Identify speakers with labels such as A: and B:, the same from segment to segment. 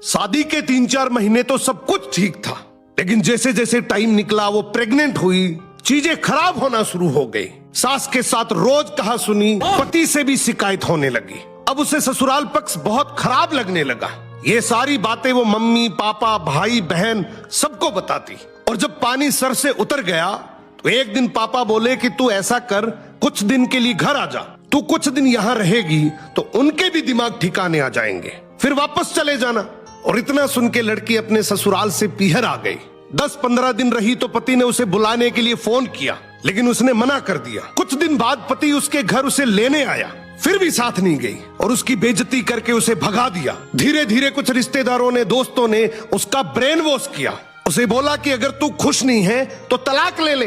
A: शादी के 3-4 महीने तो सब कुछ ठीक था, लेकिन जैसे जैसे टाइम निकला वो प्रेग्नेंट हुई, चीजें खराब होना शुरू हो गई। सास के साथ रोज कहा सुनी, पति से भी शिकायत होने लगी। अब उसे ससुराल पक्ष बहुत खराब लगने लगा। ये सारी बातें वो मम्मी पापा भाई बहन सबको बताती। और जब पानी सर से उतर गया तो एक दिन पापा बोले कि तू ऐसा कर, कुछ दिन के लिए घर आ जा, तू कुछ दिन यहाँ रहेगी तो उनके भी दिमाग ठिकाने आ जाएंगे, फिर वापस चले जाना। और इतना सुन के लड़की अपने ससुराल से पीहर आ गई। 10-15 दिन रही तो पति ने उसे बुलाने के लिए फोन किया, लेकिन उसने मना कर दिया। कुछ दिन बाद पति उसके घर उसे लेने आया, फिर भी साथ नहीं गई और उसकी बेइज्जती करके उसे भगा दिया। धीरे धीरे कुछ रिश्तेदारों ने, दोस्तों ने उसका ब्रेन वॉश किया। उसे बोला कि अगर तू खुश नहीं है तो तलाक ले ले,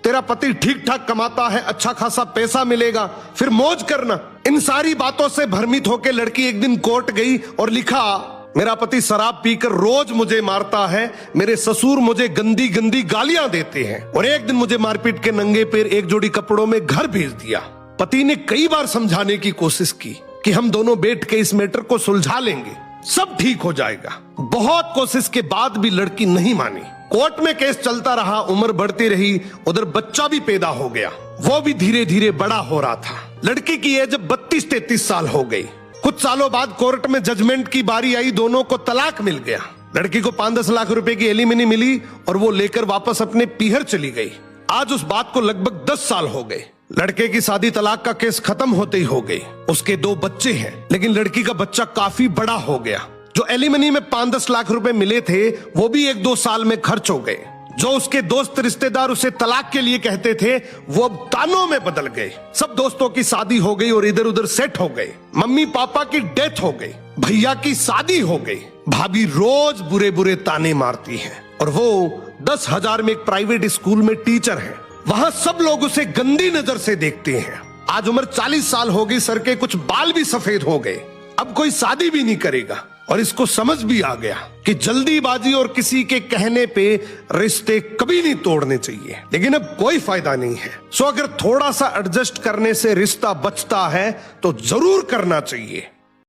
A: तेरा पति ठीक ठाक कमाता है, अच्छा खासा पैसा मिलेगा, फिर मौज करना। इन सारी बातों से भ्रमित होकर लड़की एक दिन कोर्ट गई और लिखा, मेरा पति शराब पीकर रोज मुझे मारता है, मेरे ससुर मुझे गंदी गंदी गालियां देते हैं और एक दिन मुझे मारपीट के नंगे पैर एक जोड़ी कपड़ों में घर भेज दिया। पति ने कई बार समझाने की कोशिश की कि हम दोनों बैठ के इस मैटर को सुलझा लेंगे, सब ठीक हो जाएगा। बहुत कोशिश के बाद भी लड़की नहीं मानी। कोर्ट में केस चलता रहा, उम्र बढ़ती रही, उधर बच्चा भी पैदा हो गया, वो भी धीरे धीरे बड़ा हो रहा था। लड़की की एज 32-33 साल हो गई। कुछ सालों बाद कोर्ट में जजमेंट की बारी आई, दोनों को तलाक मिल गया। लड़की को 5-10 लाख रुपए की एलिमनी मिली और वो लेकर वापस अपने पीहर चली गई। आज उस बात को लगभग 10 साल हो गए। लड़के की शादी तलाक का केस खत्म होते ही हो गई। उसके 2 बच्चे हैं, लेकिन लड़की का बच्चा काफी बड़ा हो गया। जो एलिमनी में 5-10 लाख रुपए मिले थे वो भी 1-2 साल में खर्च हो गए। जो उसके दोस्त रिश्तेदार उसे तलाक के लिए कहते थे वो अब तानों में बदल गए। सब दोस्तों की शादी हो गई और इधर उधर सेट हो गए। मम्मी पापा की डेथ हो गई, भैया की शादी हो गई, भाभी रोज बुरे बुरे ताने मारती है और वो 10,000 में एक प्राइवेट स्कूल में टीचर है। वहां सब लोग उसे गंदी नजर से देखते हैं। आज उम्र 40 साल हो गई, सर के कुछ बाल भी सफेद हो गए। अब कोई शादी भी नहीं करेगा और इसको समझ भी आ गया कि जल्दीबाजी और किसी के कहने पे रिश्ते कभी नहीं तोड़ने चाहिए, लेकिन अब कोई फायदा नहीं है। सो अगर थोड़ा सा एडजस्ट करने से रिश्ता बचता है तो जरूर करना चाहिए।